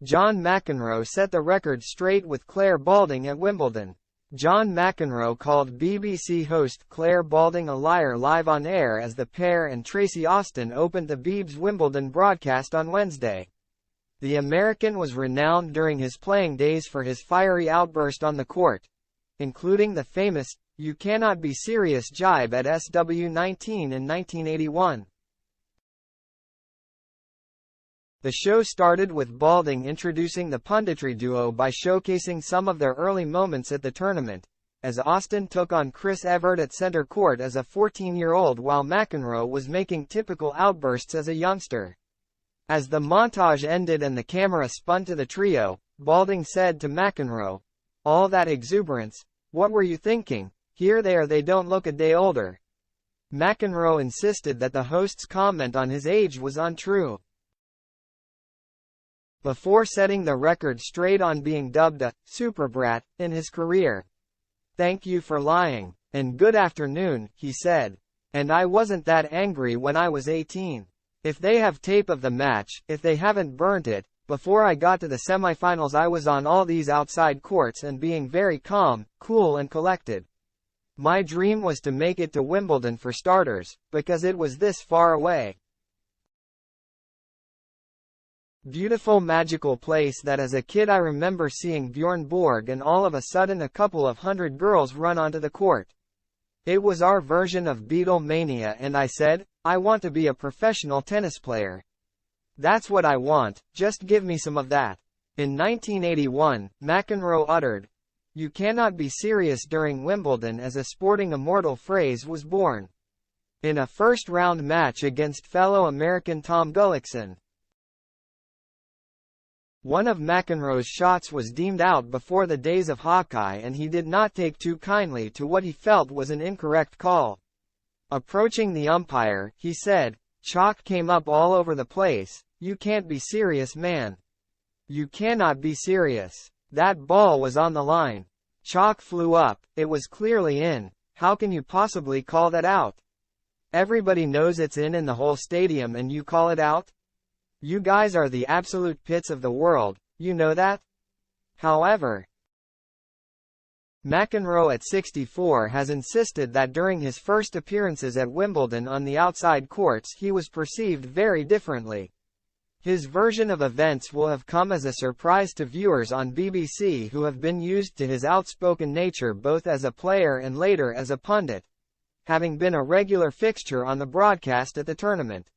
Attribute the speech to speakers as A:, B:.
A: John McEnroe set the record straight with Clare Balding at Wimbledon. John McEnroe called BBC host Clare Balding a liar live on air as the pair and Tracy Austin opened the Biebs Wimbledon broadcast on Wednesday. The American was renowned during his playing days for his fiery outburst on the court, including the famous, "You cannot be serious" jibe at SW19 in 1981. The show started with Balding introducing the punditry duo by showcasing some of their early moments at the tournament, as Austin took on Chris Evert at center court as a 14-year-old while McEnroe was making typical outbursts as a youngster. As the montage ended and the camera spun to the trio, Balding said to McEnroe, "All that exuberance, what were you thinking? Here they don't look a day older." McEnroe insisted that the host's comment on his age was untrue. Before setting the record straight on being dubbed a superbrat in his career. "Thank you for lying. And good afternoon," he said. "And I wasn't that angry when I was 18. If they have tape of the match, if they haven't burnt it, before I got to the semifinals I was on all these outside courts and being very calm, cool and collected. My dream was to make it to Wimbledon for starters, because it was this far away. Beautiful magical place that as a kid I remember seeing Bjorn Borg and all of a sudden a couple of hundred girls run onto the court. It was our version of Beatlemania and I said, I want to be a professional tennis player. That's what I want, just give me some of that." In 1981, McEnroe uttered, "You cannot be serious" during Wimbledon as a sporting immortal phrase was born. In a first-round match against fellow American Tom Gullickson. One of McEnroe's shots was deemed out before the days of Hawkeye and he did not take too kindly to what he felt was an incorrect call. Approaching the umpire, he said, "Chalk came up all over the place. You can't be serious, man. You cannot be serious. That ball was on the line. Chalk flew up, it was clearly in. How can you possibly call that out? Everybody knows it's in the whole stadium and you call it out? You guys are the absolute pits of the world, you know that?" However, McEnroe at 64 has insisted that during his first appearances at Wimbledon on the outside courts he was perceived very differently. His version of events will have come as a surprise to viewers on BBC who have been used to his outspoken nature both as a player and later as a pundit, having been a regular fixture on the broadcast at the tournament.